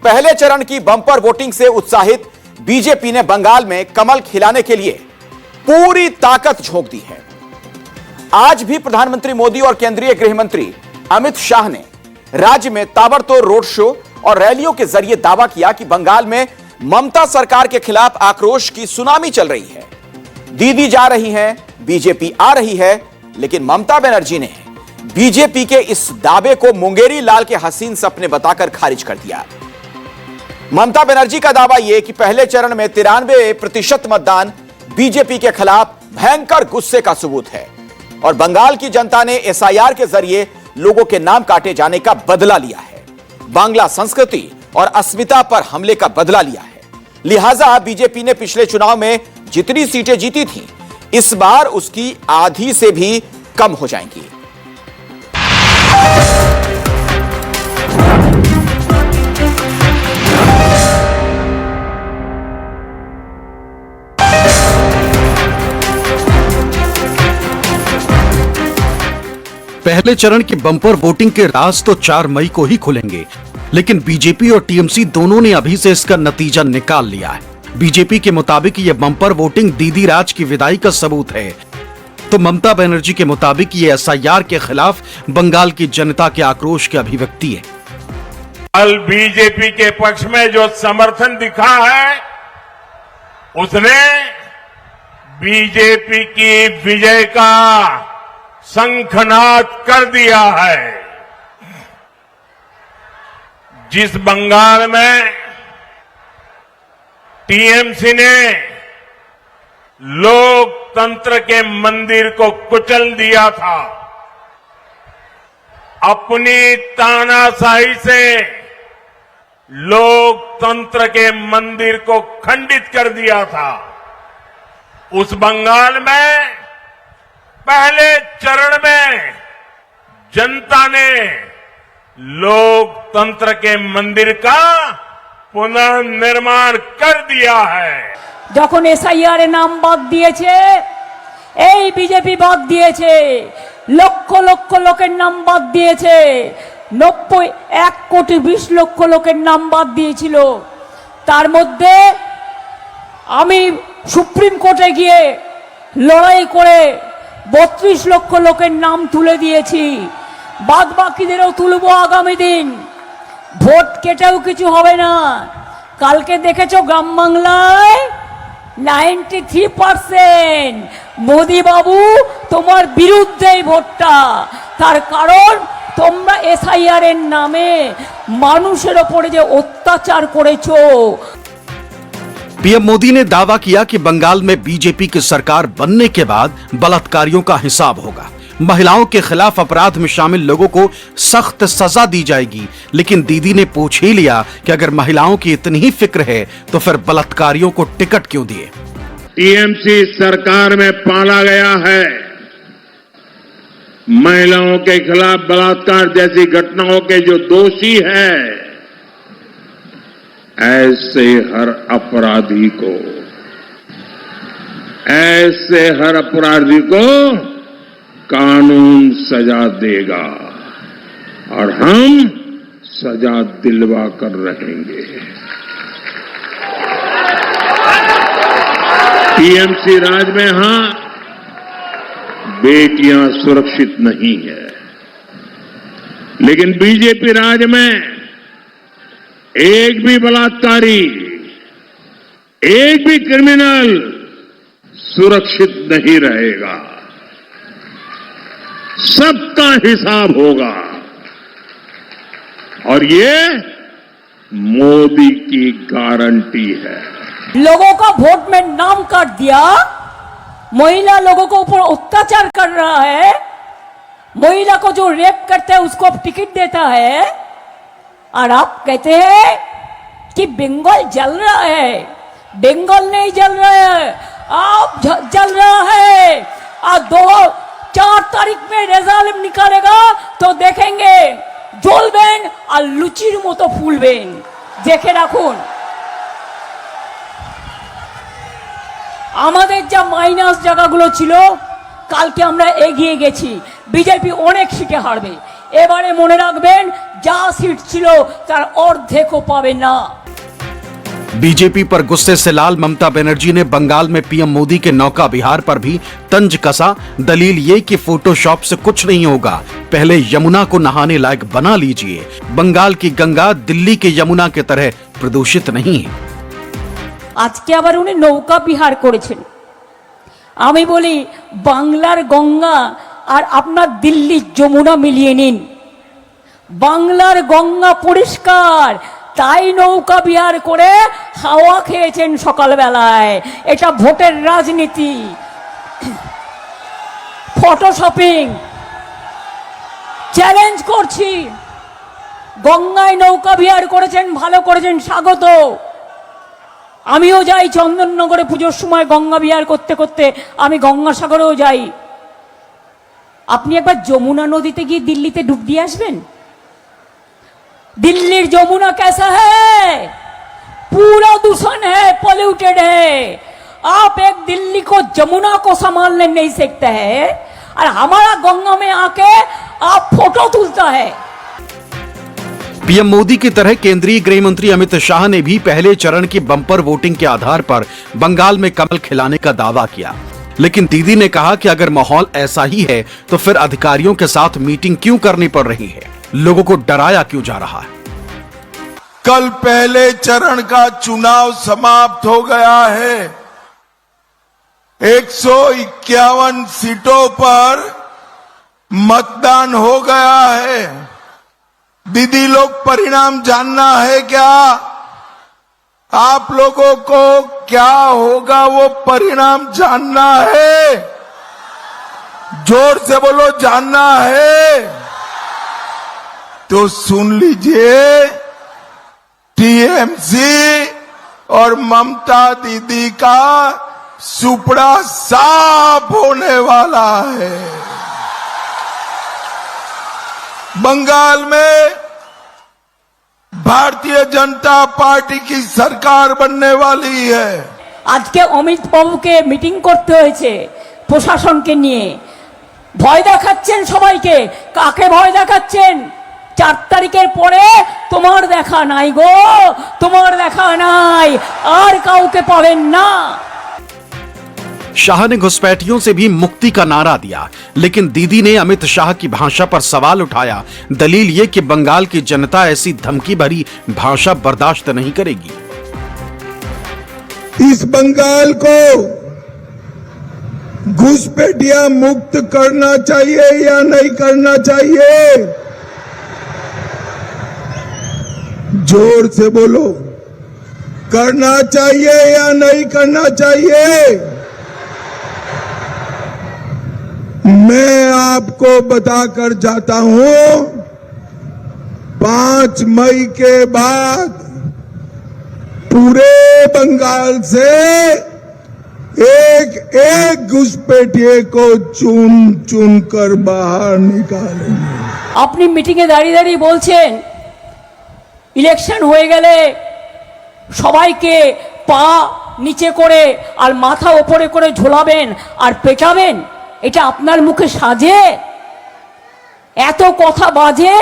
पहले चरण की बम्पर वोटिंग से उत्साहित बीजेपी ने बंगाल में कमल खिलाने के लिए पूरी ताकत झोंक दी है। आज भी प्रधानमंत्री मोदी और केंद्रीय गृह मंत्री अमित शाह ने राज्य में ताबड़तोड़ रोड शो और रैलियों के जरिए दावा किया कि बंगाल में ममता सरकार के खिलाफ आक्रोश की सुनामी चल रही है। दीदी जा रही हैं, बीजेपी आ रही है, लेकिन ममता बनर्जी ने बीजेपी के इस दावे को मुंगेरी लाल के हसीन सपने बताकर खारिज कर दिया। ममता बनर्जी का दावा यह कि पहले चरण में 93% मतदान बीजेपी के खिलाफ भयंकर गुस्से का सबूत है और बंगाल की जनता ने एसआईआर के जरिए लोगों के नाम काटे जाने का बदला लिया है, बांग्ला संस्कृति और अस्मिता पर हमले का बदला लिया है। लिहाजा बीजेपी ने पिछले चुनाव में जितनी सीटें जीती थीं, इस बार उसकी आधी से भी कम हो जाएंगी। पहले चरण की बम्पर वोटिंग के राज तो 4 मई को ही खुलेंगे, लेकिन बीजेपी और टीएमसी दोनों ने अभी से इसका नतीजा निकाल लिया है। बीजेपी के मुताबिक ये बम्पर वोटिंग दीदी राज की विदाई का सबूत है, तो ममता बनर्जी के मुताबिक ये एसआईआर के खिलाफ बंगाल की जनता के आक्रोश की अभिव्यक्ति है। कल बीजेपी के पक्ष में जो समर्थन दिखा है, उसने बीजेपी की विजय का शंखनाद कर दिया है। जिस बंगाल में टीएमसी ने लोकतंत्र के मंदिर को कुचल दिया था, अपनी तानाशाही से लोकतंत्र के मंदिर को खंडित कर दिया था, उस बंगाल में पहले चरण में जनता ने लोकतंत्र के मंदिर का पुनर्निर्माण कर दिया है। যখন এসআইআর এর নাম বাদ দিয়েছে, এই বিজেপি বাদ দিয়েছে, লক্ষ লক্ষ লোকের নাম বাদ দিয়েছে, 1,20,00,000 লোকের নাম বাদ দিয়েছিল। তার মধ্যে আমি সুপ্রিম কোর্টে গিয়ে লড়াই করে 32 লক্ষ লোকের নাম তুলে দিয়েছি। বাদ বাকিদেরও তুলবো আগামী দিন। ভোট কেটেও কিছু হবে না। কালকে দেখেছো গ্রাম বাংলায় 93% মোদি বাবু তোমার বিরুদ্ধেই ভোটটা। তার কারণ তোমরা এসআইআর এর নামে মানুষের উপরে যে অত্যাচার করেছো। पीएम मोदी ने दावा किया कि बंगाल में बीजेपी की सरकार बनने के बाद बलात्कारियों का हिसाब होगा, महिलाओं के खिलाफ अपराध में शामिल लोगों को सख्त सजा दी जाएगी। लेकिन दीदी ने पूछ ही लिया कि अगर महिलाओं की इतनी ही फिक्र है तो फिर बलात्कारियों को टिकट क्यों दिए। टीएमसी सरकार में पाला गया है महिलाओं के खिलाफ बलात्कार जैसी घटनाओं के जो दोषी हैं, ऐसे हर अपराधी को कानून सजा देगा और हम सजा दिलवा कर रहेंगे। टीएमसी राज में हां बेटियां सुरक्षित नहीं है, लेकिन बीजेपी राज में एक भी बलात्कारी, एक भी क्रिमिनल सुरक्षित नहीं रहेगा। सबका हिसाब होगा और ये मोदी की गारंटी है। लोगों का वोट में नाम काट दिया, महिला लोगों को ऊपर अत्याचार कर रहा है, महिला को जो रेप करता है उसको अब टिकट देता है, और आप कहते हैं कि बंगाल जल रहा है। बंगाल नहीं जल रहा है, आप जल रहा है। और 4 तारीख में रिजल्ट निकालेगा तो देखेंगे জ্বলবেন আর লুচির মতো ফুলবেন। দেখে রাখুন। আমাদের যা মাইনাস জায়গাগুলো ছিল, কালকে আমরা এগিয়ে গেছি। বিজেপি অনেক সিটে হারবে। এবারে মনে রাখবেন যা সিট ছিল তার অর্ধেকও পাবে না। बीजेपी पर गुस्से से लाल ममता बनर्जी ने बंगाल में पीएम मोदी के नौका विहार पर भी तंज कसा। दलील ये कि फोटोशॉप से कुछ नहीं होगा, पहले यमुना को नहाने लायक बना लीजिए। बंगाल की गंगा दिल्ली के यमुना की तरह प्रदूषित नहीं है। আজকে আবার উনি নৌকা বিহার করেছেন। আমি বলি বাংলার গঙ্গা আর আপনার দিল্লির যমুনা মিলিয়ে নিন। বাংলার গঙ্গা পরিষ্কার, তাই নৌকা বিহার করে হাওয়া খেয়েছেন সকালবেলায়। এটা ভোটের রাজনীতি, ফটোশপিং। চ্যালেঞ্জ করছি, গঙ্গায় নৌকা বিহার করেছেন, ভালো করেছেন, স্বাগত। আমিও যাই চন্দননগরে পুজোর সময় গঙ্গা বিহার করতে করতে, আমি গঙ্গাসাগরেও যাই। আপনি একবার যমুনা নদীতে গিয়ে দিল্লিতে ডুব দিয়ে আসবেন। दिल्ली जमुना कैसा है? पूरा दूषण है, पॉल्यूटेड है। आप एक दिल्ली को जमुना को संभालने नहीं सकते हैं और हमारा गंगा में आके आप फोटो तुलता है। पीएम मोदी की तरह केंद्रीय गृह मंत्री अमित शाह ने भी पहले चरण की बम्पर वोटिंग के आधार पर बंगाल में कमल खिलाने का दावा किया, लेकिन दीदी ने कहा कि अगर माहौल ऐसा ही है तो फिर अधिकारियों के साथ मीटिंग क्यों करनी पड़ रही है, लोगों को डराया क्यों जा रहा है। कल पहले चरण का चुनाव समाप्त हो गया है। 151 सीटों पर मतदान हो गया है। दीदी लोग परिणाम जानना है क्या? आप लोगों को क्या होगा वो परिणाम जानना है? जोर से बोलो, जानना है तो सुन लीजिए। टीएमसी और ममता दीदी का सुपड़ा साफ होने वाला है। बंगाल में भारतीय जनता पार्टी की सरकार बनने वाली है। আজকে অমিত বাবুকে মিটিং করতে হয়েছে প্রশাসনকে নিয়ে। ভয় দেখাচ্ছেন সবাইকে। কাকে ভয় দেখাচ্ছেন? 4 তারিখের পরে তোমার দেখা নাই গো, তোমার দেখা নাই, আর কাউকে পাবেন না। शाह ने घुसपैठियों से भी मुक्ति का नारा दिया, लेकिन दीदी ने अमित शाह की भाषा पर सवाल उठाया। दलील ये कि बंगाल की जनता ऐसी धमकी भरी भाषा बर्दाश्त नहीं करेगी। इस बंगाल को घुसपैठिया मुक्त करना चाहिए या नहीं करना चाहिए? जोर से बोलो, करना चाहिए या नहीं करना चाहिए? मैं आपको बताकर जाता हूं, 5 मई के बाद पूरे बंगाल से एक एक घुसपैठिए को चुन चुन कर बाहर निकालेंगे। আপনি মিটিংয়ে দাঁড়িয়ে দাঁড়িয়ে বলছেন ইলেকশন হয়ে গেলে সবাইকে পা নিচে করে আর মাথা উপরে করে ঝোলাবেন আর পেটাবেন। এটা আপনার মুখে সাজে? এত কথা বাজে?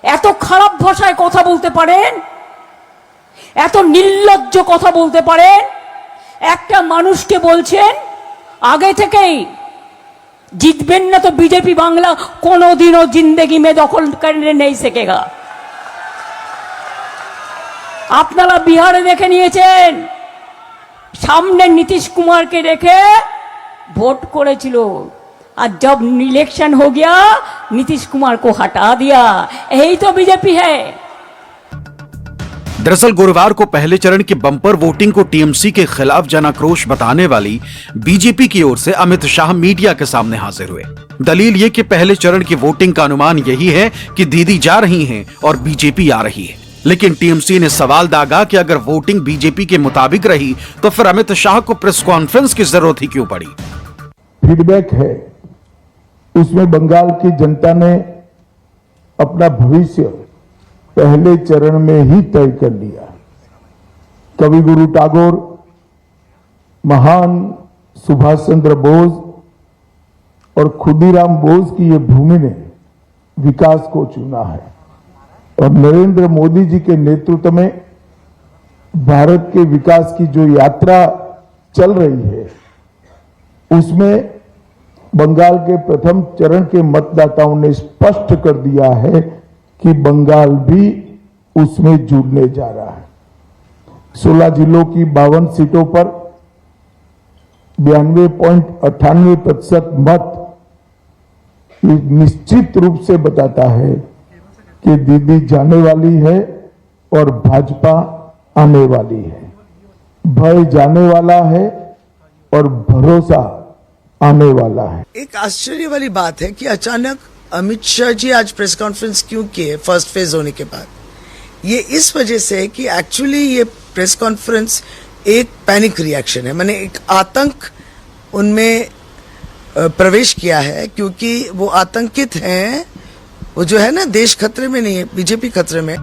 এত খারাপ ভাষায় কথা বলতে পারেন? এত নির্লজ্জ কথা বলতে পারেন? একটা মানুষকে বলছেন আগে থেকেই জিতবেন না তো বিজেপি বাংলা কোনোদিনও জিন্দেগি মে দখল করনে নেই সকেগা। আপনারা বিহারে দেখে নিয়েছেন, সামনে नीतीश कुमार के রেখে वोट করেছিল, আর जब इलेक्शन हो गया नीतीश कुमार को हटा दिया। यही तो बीजेपी है। दरअसल गुरुवार को पहले चरण की बम्पर वोटिंग को टीएमसी के खिलाफ जनाक्रोश बताने वाली बीजेपी की ओर से अमित शाह मीडिया के सामने हाजिर हुए। दलील ये कि पहले चरण की वोटिंग का अनुमान यही है कि दीदी जा रही हैं और बीजेपी आ रही है, लेकिन टीएमसी ने सवाल दागा कि अगर वोटिंग बीजेपी के मुताबिक रही तो फिर अमित शाह को प्रेस कॉन्फ्रेंस की जरूरत ही क्यों पड़ी। फीडबैक है, उसमें बंगाल की जनता ने अपना भविष्य पहले चरण में ही तय कर लिया। कवि गुरु टैगोर, महान सुभाष चंद्र बोस और खुदीराम बोस की ये भूमि ने विकास को चुना है और नरेंद्र मोदी जी के नेतृत्व में भारत के विकास की जो यात्रा चल रही है उसमें बंगाल के प्रथम चरण के मतदाताओं ने स्पष्ट कर दिया है कि बंगाल भी उसमें जुड़ने जा रहा है। 16 जिलों की 52 सीटों पर 92.98% मत ये निश्चित रूप से बताता है कि दीदी जाने वाली है और भाजपा आने वाली है। भय जाने वाला है और भरोसा आने वाला है। एक आश्चर्य वाली बात है कि अचानक अमित शाह जी आज प्रेस कॉन्फ्रेंस क्यों किए फर्स्ट फेज होने के बाद? ये इस वजह से है कि एक्चुअली ये प्रेस कॉन्फ्रेंस एक पैनिक रिएक्शन है, माने एक आतंक उनमें प्रवेश किया है, क्योंकि वो आतंकित हैं। वो जो है ना, देश खतरे में नहीं है, बीजेपी खतरे में।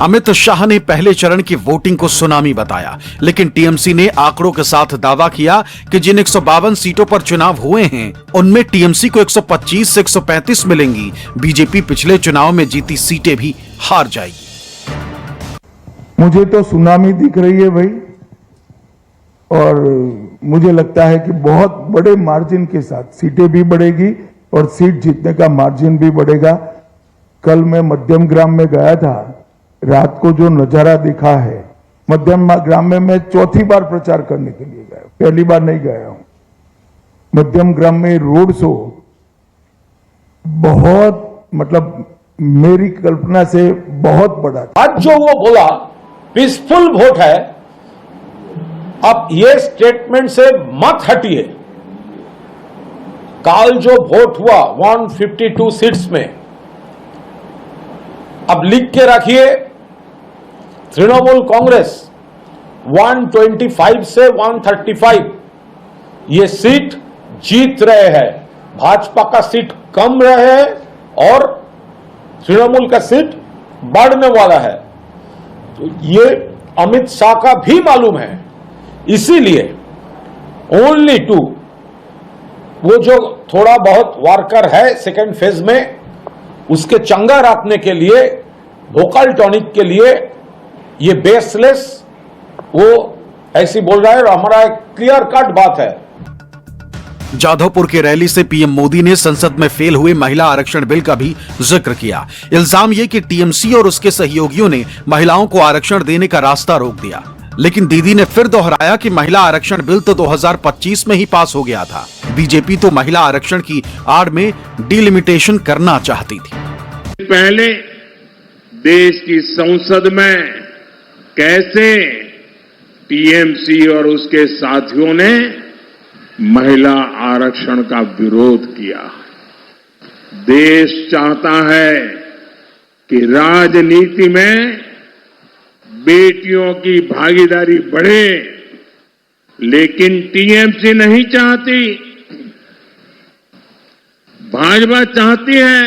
अमित शाह ने पहले चरण की वोटिंग को सुनामी बताया, लेकिन टीएमसी ने आंकड़ों के साथ दावा किया कि जिन 152 सीटों पर चुनाव हुए हैं उनमें टीएमसी को 125 से 135 मिलेंगी। बीजेपी पिछले चुनाव में जीती सीटें भी हार जाएगी। मुझे तो सुनामी दिख रही है भाई, और मुझे लगता है कि बहुत बड़े मार्जिन के साथ सीटें भी बढ़ेगी और सीट जीतने का मार्जिन भी बढ़ेगा। कल मैं मध्यम ग्राम में गया था, रात को जो नजारा दिखा है, मध्यम ग्राम में मैं चौथी बार प्रचार करने के लिए गया, पहली बार नहीं गया हूं। मध्यम ग्राम में रोड शो बहुत, मतलब मेरी कल्पना से बहुत बड़ा। आज जो वो बोला पीसफुल वोट है, अब ये स्टेटमेंट से मत हटिए। काल जो वोट हुआ 152 सीट्स में, अब लिख के रखिए, तृणमूल कांग्रेस 125 से 135 ये सीट जीत रहे हैं। भाजपा का सीट कम रहे और तृणमूल का सीट बढ़ने वाला है। तो ये अमित शाह का भी मालूम है, इसीलिए ओनली टू वो जो थोड़ा बहुत वर्कर है सेकेंड फेज में, उसके चंगा रखने के लिए, वोकल टॉनिक के लिए ये बेसलेस वो ऐसी बोल रहा है। और हमारा एक क्लियर कट बात है। जाधवपुर की रैली से पीएम मोदी ने संसद में फेल हुए महिला आरक्षण बिल का भी जिक्र किया। इल्जाम यह कि टीएमसी और उसके सहयोगियों ने महिलाओं को आरक्षण देने का रास्ता रोक दिया। लेकिन दीदी ने फिर दोहराया कि महिला आरक्षण बिल तो 2025 में ही पास हो गया था। बीजेपी तो महिला आरक्षण की आड़ में डिलिमिटेशन करना चाहती थी। पहले देश की संसद में कैसे टीएमसी और उसके साथियों ने महिला आरक्षण का विरोध किया। देश चाहता है कि राजनीति में बेटियों की भागीदारी बढ़े, लेकिन टीएमसी नहीं चाहती। भाजपा चाहती है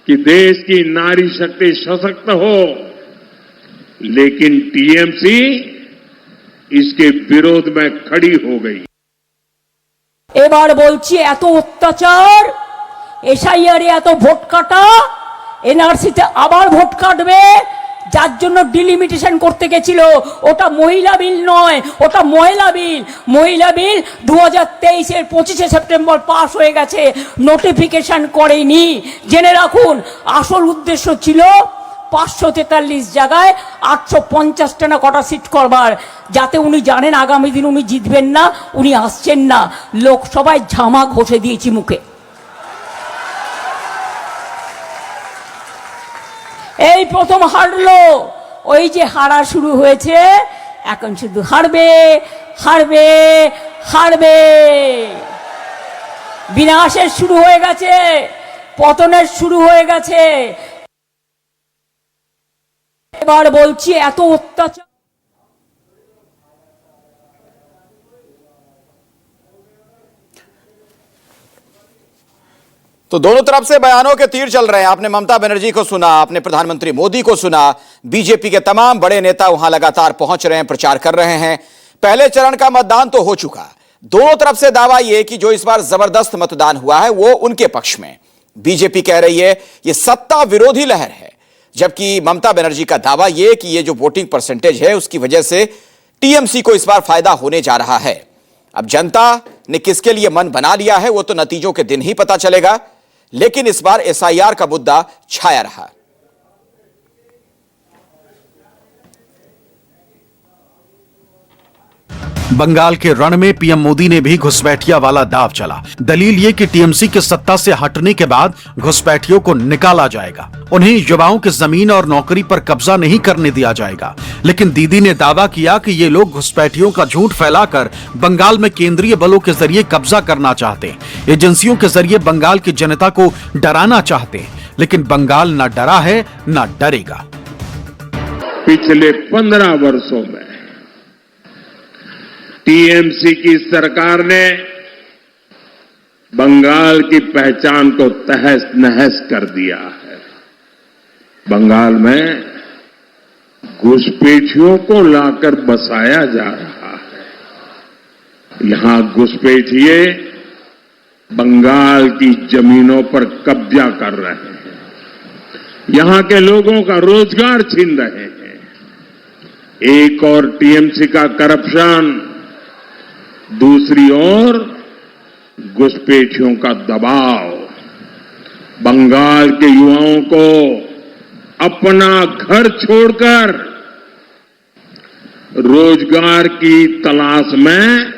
कि देश की नारी शक्ति सशक्त हो, लेकिन टीएमसी इसके विरोध में खड़ी हो गई। এবার বলছি, এত অত্যাচার, এসআইআরে এত ভোট কাটা, এনআরসিতে আবার ভোট কাটবে, যার জন্য ডিলিমিটেশন করতে গেছিল। ওটা মহিলা বিল নয়, ওটা মহিলা বিল। মহিলা বিল 2023-এর 25শে সেপ্টেম্বর পাস হয়ে গেছে, নোটিফিকেশন করেনি। জেনে রাখুন, আসল উদ্দেশ্য ছিল 543 জায়গায় 850টা না কটা সিট করবার, যাতে উনি জানেন আগামী দিন উনি জিতবেন না, উনি আসছেন না। লোকসভায় ঝামা ঘষে দিয়েছি মুখে। এই প্রথম হারলো, ওই যে হারা শুরু হয়েছে, এখন শুধু হারবে হারবে হারবে। বিনাশের শুরু হয়ে গেছে, পতনের শুরু হয়ে গেছে। এবার বলছি, এত অত্যাচার। तो दोनों तरफ से बयानों के तीर चल रहे हैं। आपने ममता बनर्जी को सुना, आपने प्रधानमंत्री मोदी को सुना, बीजेपी के तमाम बड़े नेता वहां लगातार पहुंच रहे हैं, प्रचार कर रहे हैं। पहले चरण का मतदान तो हो चुका। दोनों तरफ से दावा यह कि जो इस बार जबरदस्त मतदान हुआ है वो उनके पक्ष में। बीजेपी कह रही है ये सत्ता विरोधी लहर है, जबकि ममता बनर्जी का दावा यह कि ये जो वोटिंग परसेंटेज है उसकी वजह से टीएमसी को इस बार फायदा होने जा रहा है। अब जनता ने किसके लिए मन बना लिया है वो तो नतीजों के दिन ही पता चलेगा, लेकिन इस बार एसआईआर का मुद्दा छाया रहा। बंगाल के रण में पीएम मोदी ने भी घुसपैठिया वाला दाव चला। दलील ये कि टीएमसी के सत्ता से हटने के बाद घुसपैठियों को निकाला जाएगा, उन्हें युवाओं की जमीन और नौकरी पर कब्जा नहीं करने दिया जाएगा। लेकिन दीदी ने दावा किया कि ये लोग घुसपैठियों का झूठ फैलाकर बंगाल में केंद्रीय बलों के जरिए कब्जा करना चाहते हैं, एजेंसियों के जरिए बंगाल की जनता को डराना चाहते हैं। लेकिन बंगाल न डरा है न डरेगा। पिछले 15 वर्षों में टीएमसी की सरकार ने बंगाल की पहचान को तहस नहस कर दिया है। बंगाल में घुसपैठियों को लाकर बसाया जा रहा है। यहां घुसपैठिए बंगाल की जमीनों पर कब्जा कर रहे हैं, यहां के लोगों का रोजगार छीन रहे हैं। एक और टीएमसी का करप्शन, दूसरी ओर घुसपैठियों का दबाव बंगाल के युवाओं को अपना घर छोड़कर रोजगार की तलाश में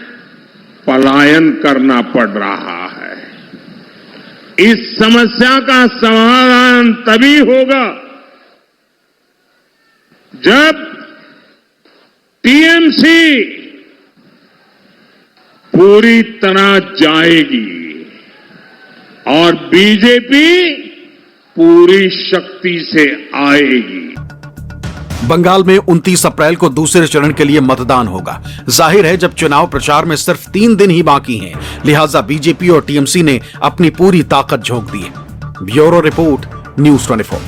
पलायन करना पड़ रहा है। इस समस्या का समाधान तभी होगा जब टीएमसी पूरी तरह जाएगी और बीजेपी पूरी शक्ति से आएगी। बंगाल में 29 अप्रैल को दूसरे चरण के लिए मतदान होगा। जाहिर है जब चुनाव प्रचार में सिर्फ 3 दिन ही बाकी हैं, लिहाजा बीजेपी और टीएमसी ने अपनी पूरी ताकत झोंक दी है। Bureau report, news 24।